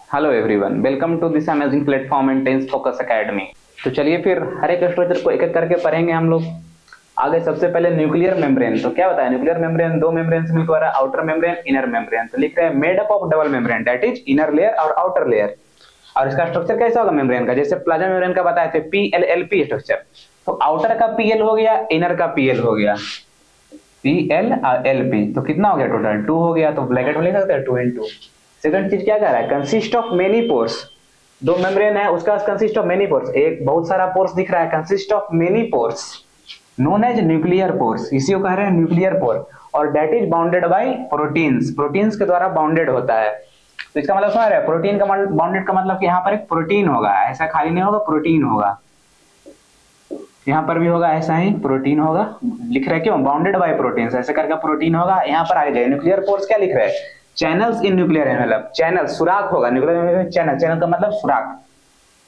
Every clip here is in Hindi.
Hello everyone, welcome to this amazing platform intense focus academy. तो चलिए फिर हर एक स्ट्रक्चर को एक एक करके पढ़ेंगे हम लोग। आगे सबसे पहले न्यूक्लियर मेम्ब्रेन। तो क्या बताया, न्यूक्लियर मेम्ब्रेन दो मेम्ब्रेन से मिलकर बना, आउटर मेम्ब्रेन, इनर मेम्ब्रेन। तो लिख रहे हैं made up of double membrane, that is inner layer और आउटर लेयर। और इसका स्ट्रक्चर कैसा होगा मेम्ब्रेन का, जैसे प्लाज्मा मेम्ब्रेन का बताए थे PLLP स्ट्रक्चर। तो आउटर का PL हो गया, इनर का PL हो गया, PL और LP। तो कितना हो गया टोटल, 2 हो गया। तो ब्रैकेट में लिख सकते हैं 2 × 2। सेकंड चीज क्या कह रहा है, कंसिस्ट ऑफ मेनी पोर्स। दो मेम्ब्रेन है, उसका कंसिस्ट ऑफ मेनी पोर्स, एक बहुत सारा पोर्स दिख रहा है, consist of many pores known as nuclear pores, इसी को कह रहे हैं न्यूक्लियर पोर। और that is bounded by proteins, proteins के द्वारा बाउंडेड होता है। तो इसका मतलब समझ रहे हैं, प्रोटीन का बाउंडेड का मतलब कि यहाँ पर एक प्रोटीन होगा, ऐसा खाली नहीं होगा, प्रोटीन होगा। यहाँ पर भी होगा, ऐसा ही प्रोटीन होगा। लिख रहे क्यों, बाउंडेड बाय प्रोटीन्स, ऐसे करके प्रोटीन होगा। यहाँ पर आगे जाइए, न्यूक्लियर पोर्स क्या लिख रहे हैं, channels in nuclear envelope. Channel सुराख होगा न्यूक्लियर में, चैनल, चैनल का मतलब सुराख,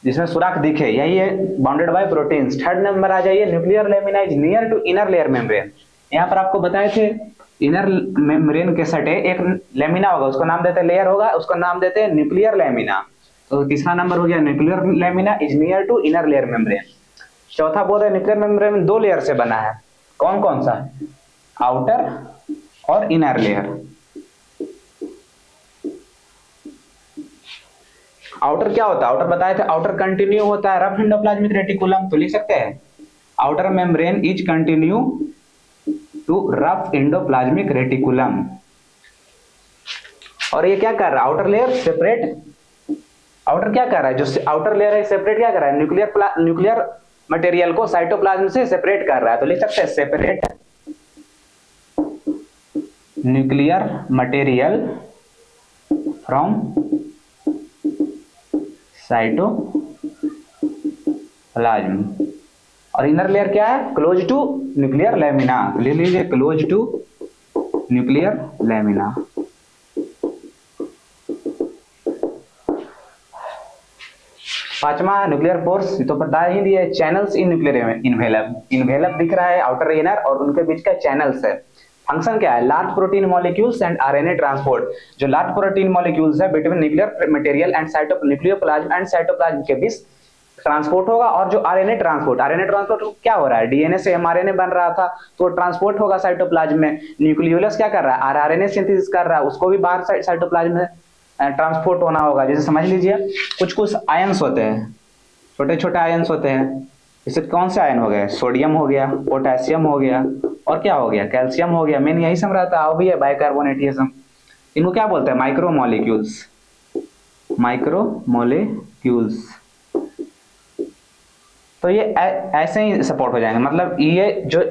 जिसमें सुराख दिखे, यही है bounded by proteins. Third number आ जाइए, nuclear lamina is near to inner layer membrane. यहाँ पर आपको बताए थे इनर मेम्ब्रेन के सटे एक लेमिना होगा, उसको नाम देते हैं लेयर होगा, उसको नाम देते हैं न्यूक्लियर लेमिना। तो तीसरा नंबर हो गया, nuclear lamina is near to inner layer membrane. चौथा बोल रहे न्यूक्लियर मेम्ब्रेन दो लेयर से बना है, कौन कौन सा, आउटर और इनर लेयर। आउटर क्या होता है, आउटर बताए थे, आउटर कंटिन्यू होता है रफ एंडोप्लाज्मिक रेटिकुलम। तो लिख सकते हैं outer membrane is continue to rough endoplasmic reticulum. और ये क्या कर रहा है, आउटर लेयर सेपरेट, आउटर क्या कर रहा है, जो आउटर लेयर है सेपरेट क्या कर रहा है, न्यूक्लियर मटेरियल को साइटोप्लाज्म से सेपरेट कर रहा है। तो लिख सकते हैं separate nuclear material from cytoplasm. और इनर लेयर क्या है, क्लोज टू न्यूक्लियर लेमिना। तो ले लीजिए क्लोज टू न्यूक्लियर लेमिना। पांचवा न्यूक्लियर पोर्स, तो बता ही दिए, channels in nuclear envelope. Envelope दिख रहा है आउटर इनर, और उनके बीच का चैनल्स है। फंक्शन क्या है, large protein molecules and RNA transport. जो लार्ज प्रोटीन मॉलिक्यूल्स है between nuclear material and nucleoplasm and cytoplasm के बीच ट्रांसपोर्ट होगा। और जो RNA ट्रांसपोर्ट क्या हो रहा है, DNA से mRNA बन रहा था, तो ट्रांसपोर्ट होगा साइटोप्लाज्म में। न्यूक्लियोलस क्या कर रहा है, RNA सिंथेसिस कर रहा है, उसको भी बाहर साइटोप्लाज्म में ट्रांसपोर्ट होना होगा। जैसे समझ लीजिए कुछ कुछ आयंस होते हैं, छोटे छोटे आयंस होते हैं, जैसे कौन से आयन हो गए, सोडियम हो गया, पोटेशियम हो गया, और क्या हो गया, कैल्शियम हो गया। मेन यही सब रहता है, भी है बाइकार्बोनेट, ये सब इनको क्या बोलते हैं, माइक्रोमोलिक्यूल्स, माइक्रोमोलिक्यूल्स। तो ये ऐसे ही सपोर्ट हो जाएंगे, मतलब ये जो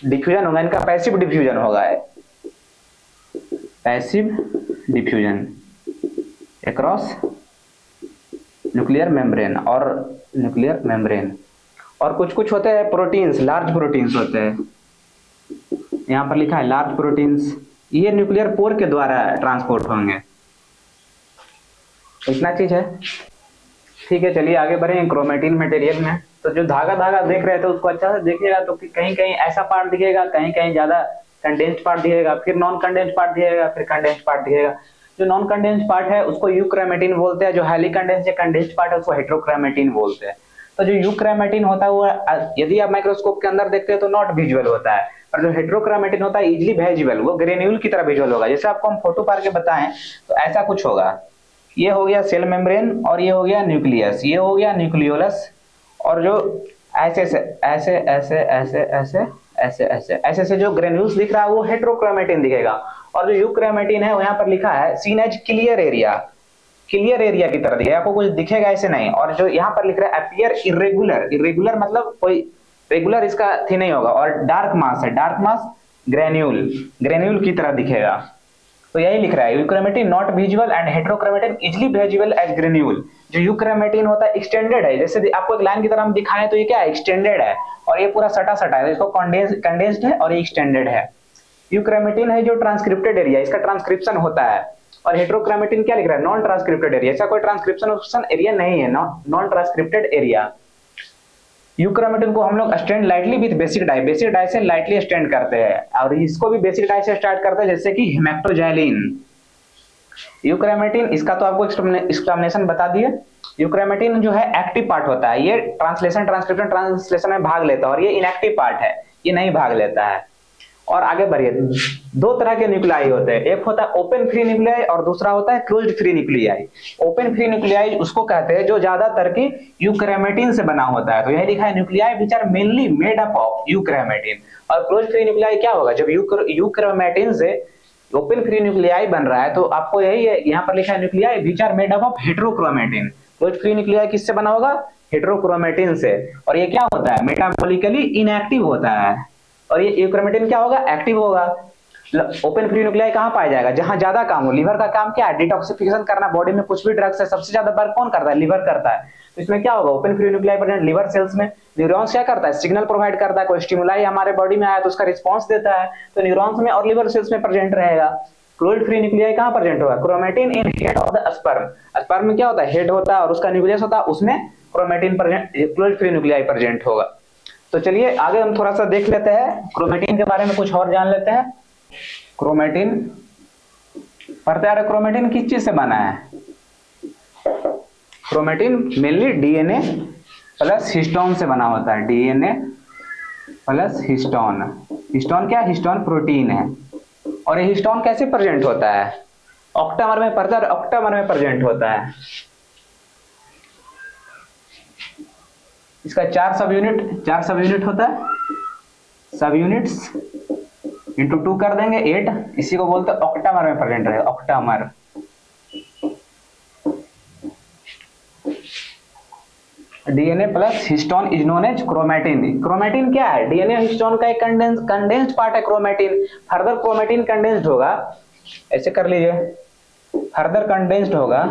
डिफ्यूजन होगा इनका पैसिव डिफ्यूजन होगा, passive diffusion across nuclear membrane और न्यूक्लियर मेम्ब्रेन। और कुछ कुछ होते हैं प्रोटीन्स, लार्ज प्रोटीन्स होते हैं, यहाँ पर लिखा है लार्ज प्रोटीन्स, ये न्यूक्लियर पोर के द्वारा ट्रांसपोर्ट होंगे। इतना चीज है, ठीक है। चलिए आगे बढ़ेंगे क्रोमेटिन मटेरियल में। तो जो धागा धागा देख रहे थे उसको अच्छा से देखिएगा, तो कहीं कहीं ऐसा पार्ट दिखेगा, कहीं कहीं ज्यादा कंडेंस्ड पार्ट दिखेगा, फिर नॉन कंडेंस्ड पार्ट दिखेगा, फिर कंडेंस्ड पार्ट दिखेगा। जो नॉन कंडेंस्ड पार्ट है उसको यूक्रोमेटिन बोलते हैं, जो हाईली कंडेंस्ड या कंडेंस्ड पार्ट है उसको हेटेरोक्रोमेटिन बोलते हैं। तो जो यूक्रोमेटिन होता है वो यदि आप माइक्रोस्कोप के अंदर देखते हैं तो नॉट विजुअल होता है, और जो हेटेरोक्रोमेटिन होता है इजिली विजुअल, वो ग्रेन्यूल की तरह विजुअल होगा। जैसे आपको हम फोटो पार के बताएं तो ऐसा कुछ होगा, ये हो गया सेल मेम्ब्रेन, और ये हो गया न्यूक्लियस, ये हो गया न्यूक्लियोलस। और जो ऐसे ऐसे ऐसे ऐसे ऐसे ऐसे ऐसे ऐसे ऐसे ऐसे जो ग्रेन्यूल्स दिख रहा है वो हेटेरोक्रोमेटिन दिखेगा। और जो यूक्रोमेटिन है वो यहाँ पर लिखा है seen as clear area, clear area की तरह दिखेगा, आपको कुछ दिखेगा ऐसे नहीं। और जो यहाँ पर लिख रहा है अपीयर इरेगुलर, इरेगुलर मतलब कोई रेगुलर इसका थी नहीं होगा। और डार्क मास है, डार्क मास ग्रेन्यूल, ग्रेन्यूल की तरह दिखेगा। तो यही लिख रहा है euchromatin not visual and heterochromatin easily visual as granule. जो यूक्रोमेटिन होता है एक्सटेंडेड है, जैसे आपको एक लाइन की तरह हम दिखाएं तो ये क्या है, एक्सटेंडेड है, और ये पूरा सटा सटा है, इसको कंडेंस्ड है और ये एक्सटेंडेड है। यूक्रोमेटिन है जो ट्रांसक्रिप्टेड एरिया, इसका ट्रांसक्रिप्शन होता है। और हेटेरोक्रोमेटिन क्या लिख रहा है, नॉन ट्रांसक्रिप्टेड एरिया, इसका कोई ट्रांसक्रिप्शन एरिया नहीं है, नॉन ट्रांसक्रिप्टेड एरिया। यूक्रोमेटिन को हम लोग stand lightly with basic dye, basic dye से लाइटली स्टैंड करते हैं। और इसको भी बेसिक डाई से स्टार्ट करते हैं, जैसे कि हेमेक्टोजाइलिन, यूक्रेमेटिन, इसका तो आपको एक्सप्लेनेशन बता दिए। यूक्रेमेटिन जो है एक्टिव पार्ट होता है, ये ट्रांसलेशन ट्रांसक्रिप्शन ट्रांसलेशन में भाग लेता है, और ये इनएक्टिव पार्ट है, ये नहीं भाग लेता है। और आगे बढ़िए, दो तरह के न्यूक्लियाई होते हैं, एक होता है ओपन फ्री न्यूक्लियाई और दूसरा होता है closed free nuclei. Open free nuclei उसको कहते हैं जो ज्यादातर की यूक्रेमेटिन से बना होता है, तो यही लिखा है nuclei which are mainly made up of euchromatin. और क्लोज्ड फ्री न्यूक्लियाई क्या होगा, जब यूक्रेमेटिन से ओपन फ्री न्यूक्लियाई बन रहा है, तो आपको यही है, यहाँ पर लिखा है nuclei which are made up of heterochromatin. Closed free nuclei किससे बना होगा, हेटेरोक्रोमेटिन से। और ये क्या होता है, मेटाबॉलिकली इनएक्टिव होता है। और ये यूक्रेमेटिन क्या होगा, एक्टिव होगा। ओपन फ्री न्यूक्लियाई कहाँ पाया जाएगा, जहां ज्यादा काम हो। लिवर का काम क्या है, डिटॉक्सिफिकेशन करना, बॉडी में कुछ भी ड्रग्स है सबसे ज्यादा वर्क कौन करता है, लिवर करता है। तो इसमें क्या होगा, open free nuclei present liver cells में। न्यूरॉन्स क्या करता है, सिग्नल प्रोवाइड करता है, कोई स्टिमुलाई हमारे बॉडी में आया तो उसका रिस्पॉन्स देता है, तो न्यूरॉन्स में और लिवर सेल्स में प्रेजेंट रहेगा। क्लोज्ड फ्री न्यूक्लियाई कहाँ प्रेजेंट होगा, chromatin in head of the sperm. Sperm में क्या होता है, हेड होता है और उसका न्यूक्लियस होता है, उसमें chromatin present, closed free nuclei present होगा। तो चलिए आगे हम थोड़ा सा देख लेते हैं, क्रोमेटिन के बारे में कुछ और जान लेते हैं। क्रोमेटिन पढ़ते आ रहे, क्रोमेटिन किस चीज से बना है। Chromatin mainly DNA plus histone से बना होता है, डीएनए प्लस हिस्टोन। हिस्टोन क्या है, हिस्टोन प्रोटीन है। और ये हिस्टोन कैसे प्रेजेंट होता है, ऑक्टामर में पढ़ते, ऑक्टामर में प्रेजेंट होता है। इसका चार सब यूनिट होता है, सब यूनिट्स इंटू 2 कर देंगे 8, इसी को बोलते हैं ऑक्टामर में प्रेजेंट रहेगा, octamer. DNA plus histone is known as chromatin. Chromatin क्या है, डीएनए हिस्टोन का एक कंडेंस्ड पार्ट है क्रोमेटिन। फर्दर क्रोमेटिन कंडेंस्ड होगा, ऐसे कर लीजिए, फर्दर कंडेंस्ड होगा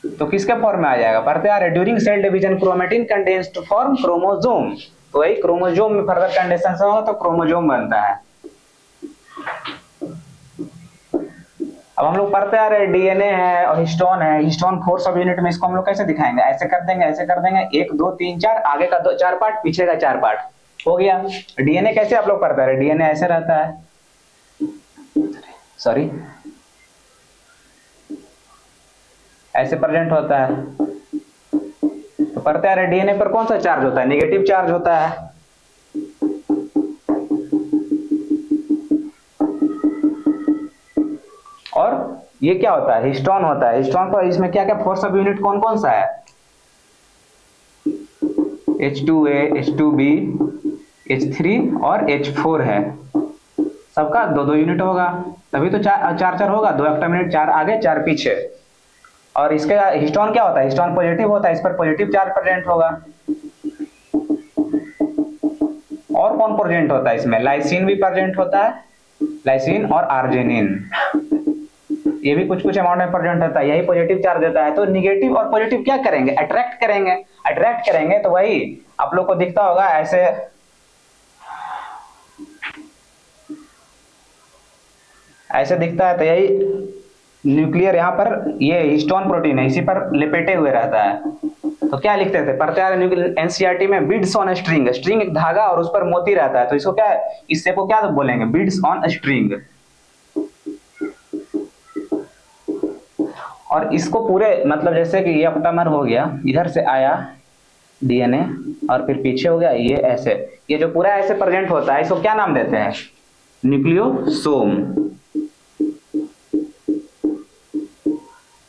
तो किसके फॉर्म में आ जाएगा, पढ़ते आ रहे, during cell division chromatin condensed to form chromosome. तो वही क्रोमोसोम में फर्दर कंडेंसेशन होगा तो क्रोमोसोम बनता है। अब हम लोग पढ़ते आ रहे, डीएनए है और हिस्टोन है, हिस्टोन 4 सब यूनिट में, इसको हम लोग कैसे दिखाएंगे, ऐसे कर देंगे, ऐसे कर देंगे, 1 2 3 4, आगे का 4 पार्ट, पीछे का 4 पार्ट हो गया। डीएनए कैसे आप लोग पढ़ते आ रहे, डीएनए ऐसे रहता है, सॉरी ऐसे प्रेजेंट होता है। तो पढ़ते आ रहे, डीएनए पर कौन सा चार्ज होता है, नेगेटिव चार्ज होता है। और ये क्या होता है, हिस्टोन होता है। हिस्टोन पर इसमें क्या क्या 4 सब यूनिट कौन कौन सा है, H2A, H2B, H3 और H4 है। सबका 2 यूनिट होगा, तभी तो 4 होगा, 2 ऑक्टेट यूनिट, 4 आगे 4 पीछे। और इसके हिस्टोन क्या होता है, हिस्टोन पॉजिटिव होता है, इस पर पॉजिटिव चार्ज प्रेजेंट होगा। और कौन प्रेजेंट होता है इसमें, लाइसिन भी प्रेजेंट होता है, लाइसिन और आर्जिनिन, ये भी कुछ कुछ अमाउंट में प्रेजेंट होता है, यही पॉजिटिव चार्ज देता है। तो निगेटिव और पॉजिटिव क्या करेंगे, अट्रैक्ट करेंगे, अट्रैक्ट करेंगे। तो वही आप लोग को दिखता होगा ऐसे, ऐसे दिखता है, तो यही न्यूक्लियर, यहाँ पर ये हिस्टोन प्रोटीन है, इसी पर लिपेटे हुए रहता है। तो क्या लिखते थे, पढ़ते आ रहे एनसीईआरटी में, बीड्स ऑन स्ट्रिंग। स्ट्रिंग एक धागा और उस पर मोती रहता है, तो इसको क्या, इससे को क्या बोलेंगे, बीड्स ऑन स्ट्रिंग। और इसको पूरे मतलब जैसे कि ये ऑक्टामर हो गया, इधर से आया डीएनए और फिर पीछे हो गया ये, ऐसे ये जो पूरा ऐसे प्रेजेंट होता है, इसको क्या नाम देते हैं, न्यूक्लियोसोम।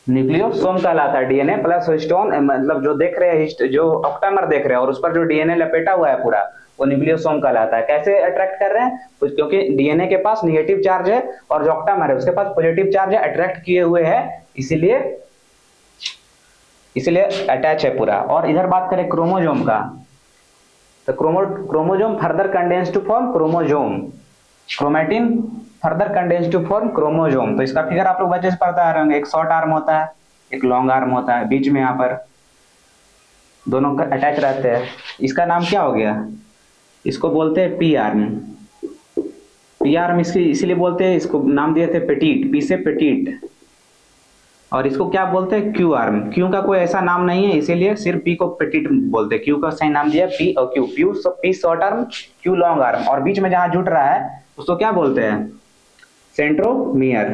न्यूक्लियोसोम कहलाता है। डीएनए प्लस हिस्टोन, मतलब जो देख रहे हैं, जो ऑक्टामर देख रहे हैं और उस पर जो डीएनए लपेटा हुआ है पूरा, वो न्यूक्लियोसोम कहलाता है। कैसे अट्रैक्ट कर रहे हैं, क्योंकि डीएनए के पास नेगेटिव चार्ज है और जो ऑक्टामर है उसके पास पॉजिटिव चार्ज है, अट्रैक्ट किए हुए है, इसीलिए अटैच है पूरा। और इधर बात करें क्रोमोसोम का, तो chromosome further condense to form chromosome, chromatin further condense to form chromosome. तो इसका फिगर आप लोग बच्चे से पढ़ते आ रहे होंगे, एक शॉर्ट आर्म होता है, एक लॉन्ग आर्म होता है, बीच में यहाँ पर दोनों अटैच रहते हैं। इसका नाम क्या हो गया, इसको बोलते हैं पी आर्म। पी आर्म इसकी इसीलिए बोलते हैं, इसको नाम दिए थे पेटीट, पी से पेटीट। और इसको क्या बोलते हैं, क्यू आर्म। क्यू का कोई ऐसा नाम नहीं है, इसीलिए सिर्फ पी को पेटीट बोलते हैं। क्यू का सही नाम दिया पी और Q, P short arm, Q long arm. और बीच में जहां जुट रहा है उसको क्या बोलते हैं, सेंट्रोमियर।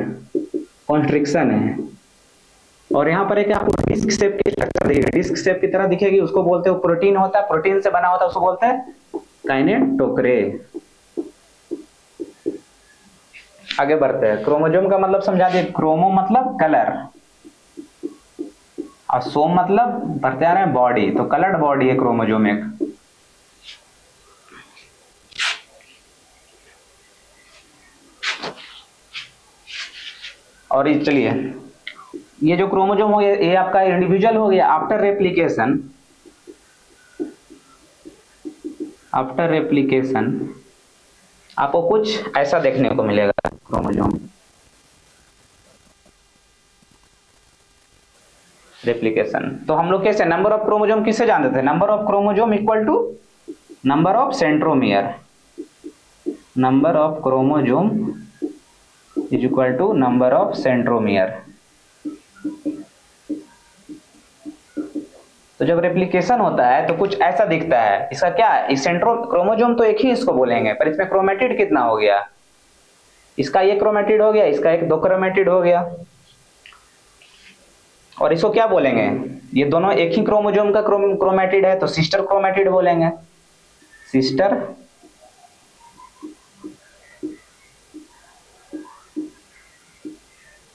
कॉन्स्ट्रिक्शन है। और यहाँ पर एक आपको डिस्क शेप की स्ट्रक्चर दिखेगी, डिस्क शेप की तरह दिखेगी, उसको बोलते हो प्रोटीन होता है, प्रोटीन से बना होता है, उसको बोलते हैं काइनेटोकोरे। आगे बढ़ते हैं। क्रोमोसोम का मतलब समझा दिए, क्रोमो मतलब कलर और सोम मतलब बढ़ते आ रहे हैं बॉडी, तो कलर्ड बॉडी है क्रोमोसोम एक। और ये चलिए, ये जो क्रोमोसोम हो गया ये आपका इंडिविजुअल हो गया। आफ्टर रेप्लिकेशन, आफ्टर रेप्लिकेशन आपको कुछ ऐसा देखने को मिलेगा क्रोमोसोम। रेप्लिकेशन तो हम लोग कैसे नंबर ऑफ क्रोमोसोम किससे जानते थे? Number of chromosome equal to number of centromere. Number of chromosome is equal to number of centromere. तो जब रेप्लिकेशन होता है तो कुछ ऐसा दिखता है। इसका क्या है? सेंट्रो क्रोमोसोम तो एक ही इसको बोलेंगे, पर इसमें क्रोमेटिड कितना हो गया? इसका एक क्रोमेटिड हो गया, इसका एक दो क्रोमेटिड हो गया। और इसको क्या बोलेंगे? ये दोनों एक ही क्रोमोसोम का क्रोमेटिड है तो सिस्टर क्रोमेटिड बोलेंगे। Sister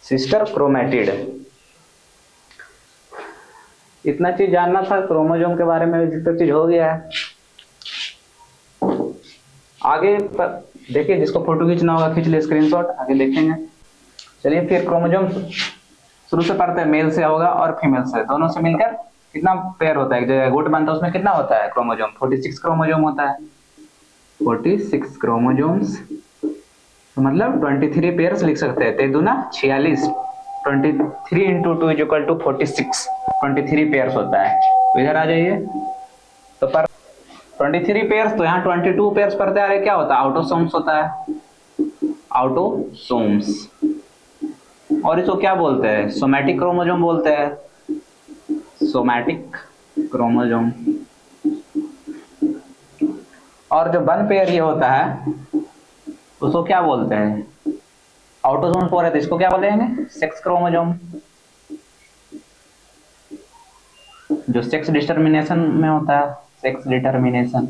sister chromatid. इतना चीज जानना था क्रोमोसोम के बारे में, जितना चीज हो गया है। आगे देखिए, जिसको फोटो खींचना होगा खींच ले स्क्रीनशॉट, आगे देखेंगे। चलिए फिर क्रोमोसोम शुरू से पढ़ते हैं। मेल से होगा और फीमेल से, दोनों से मिलकर कितना पेयर होता है, एक जगह गुट बनता है, उसमें कितना होता है क्रोमोसोम? 46 क्रोमोसोम होता है। 46 क्रोमोसोम्स तो मतलब 23 पेयर्स लिख सकते हैं। 3 दूना 46, 23 into 2 is equal to 46, 23 pairs होता है। तो इधर आ जाइए, तो पर 23 पेयर्स, तो यहाँ 22 पेयर्स पढ़ते आ रहे, क्या होता है? आउटोसोम्स होता है, आउटोसोम्स। और इसको क्या बोलते हैं? सोमैटिक क्रोमोसोम बोलते हैं, सोमैटिक क्रोमोसोम। और जो वन पेयर ये होता है उसको क्या बोलते हैं? आउटोसोम्स बोल रहे थे, इसको क्या बोलेंगे? Sex chromosome. जो सेक्स डिटरमिनेशन में होता है, सेक्स डिटरमिनेशन।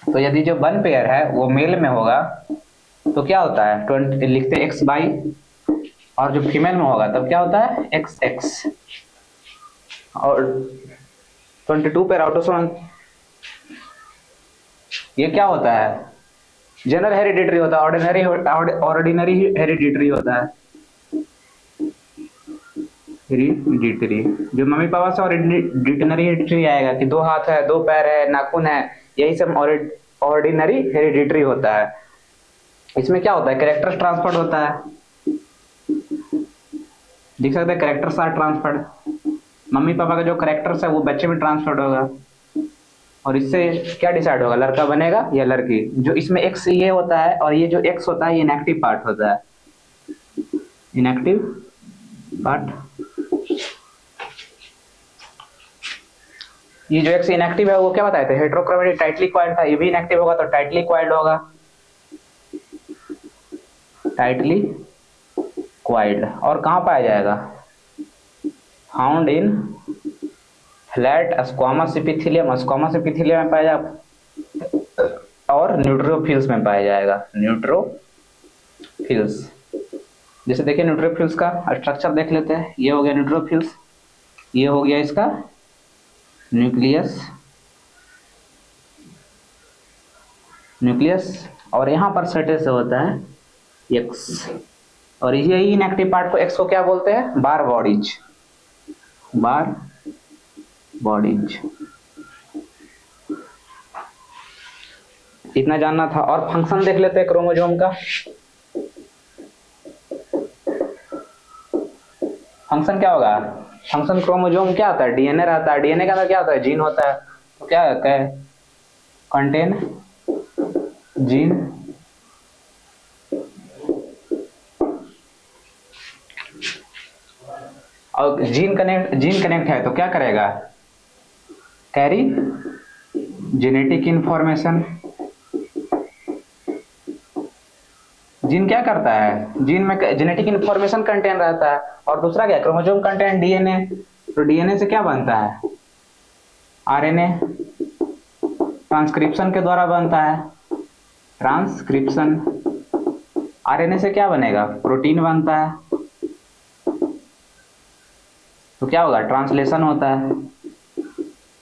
तो यदि जो वन पेयर है वो मेल में होगा तो क्या होता है? 20 लिखते एक्स बाई, और जो फीमेल में होगा तब क्या होता है? X x. और 22 पेयर आउटोसोम, ये क्या होता है? जनरल हेरिडिटरी होता है, ऑर्डिनरी हेरिडिटरी होता है। हेरिडिटरी जो मम्मी पापा से ऑर्डिनरी हेरिडिटरी आएगा कि 2 हाथ है, 2 पैर है, नाखून है, यही सब ऑर्डिनरी हेरिडिटरी होता है। इसमें क्या होता है? कैरेक्टर्स ट्रांसफर्ड होता है, देख सकते हैं characters are transferred. Mummy papa का जो कैरेक्टर्स है वो बच्चे में ट्रांसफर्ड होगा, और इससे क्या डिसाइड होगा? लड़का बनेगा या लड़की। जो इसमें एक्स ये होता है, और ये जो एक्स होता है ये इनएक्टिव पार्ट होता है, इनएक्टिव पार्ट। ये जो एक्स इनएक्टिव है वो क्या बताए थे? हेटेरोक्रोमेटिक टाइटली क्वाइल्ड था। ये भी इनएक्टिव होगा तो टाइटली क्वाइल्ड होगा, टाइटली क्वाइल्ड। और कहाँ पाया जाएगा? Found in flat squamous epithelium, squamous epithelium में पाया जाएगा, और न्यूट्रोफिल्स में पाया जाएगा, न्यूट्रोफिल्स। जैसे देखिए न्यूट्रोफिल्स का स्ट्रक्चर देख लेते हैं। ये हो गया न्यूट्रोफिल्स, ये हो गया इसका न्यूक्लियस, न्यूक्लियस, और यहाँ पर सेटे से होता है एक्स। और यही इनएक्टिव पार्ट को, एक्स को क्या बोलते हैं? बार बॉडीज, बार बॉडीज। इतना जानना था। और फंक्शन देख लेते हैं क्रोमोसोम का। फंक्शन क्या होगा? फंक्शन क्रोमोसोम क्या आता है? डीएनए रहता है। डीएनए के अंदर क्या होता है? जीन होता है। तो क्या होता है? Contain gene. और जीन कनेक्ट है तो क्या करेगा? Carry genetic information. जीन क्या करता है, जीन में जेनेटिक इंफॉर्मेशन कंटेंट रहता है, और दूसरा क्या, क्रोमोसोम कंटेंट डीएनए। तो डीएनए से क्या बनता है, आरएनए, ट्रांसक्रिप्शन के द्वारा बनता है, ट्रांसक्रिप्शन। आरएनए से क्या बनेगा, प्रोटीन बनता है। तो क्या होगा, ट्रांसलेशन होता है।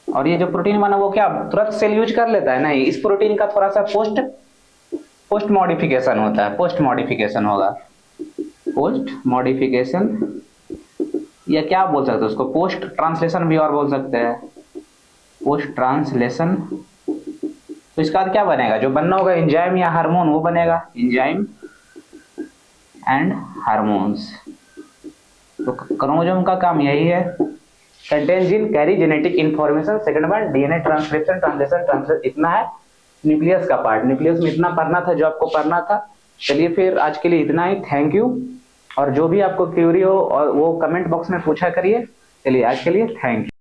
और ये जो प्रोटीन बना वो क्या तुरंत सेल यूज कर लेता है, नहीं, इस प्रोटीन का थोड़ा सा पोस्ट मॉडिफिकेशन होता है, पोस्ट मॉडिफिकेशन होगा, पोस्ट मॉडिफिकेशन, या क्या बोल सकते हैं उसको, पोस्ट ट्रांसलेशन भी और बोल सकते हैं, पोस्ट ट्रांसलेशन। तो इसका बाद क्या बनेगा, जो बनना होगा एंजाइम या हार्मोन, वो बनेगा एंजाइम एंड हार्मोन्स। तो क्रोमोसोम का काम यही है, contain gene, carry genetic information. Second one DNA transcription, translation, इतना है न्यूक्लियस का पार्ट। न्यूक्लियस में इतना पढ़ना था जो आपको पढ़ना था। चलिए फिर आज के लिए इतना ही, थैंक यू। और जो भी आपको क्यूरी हो और वो कमेंट बॉक्स में पूछा करिए। चलिए आज के लिए थैंक यू।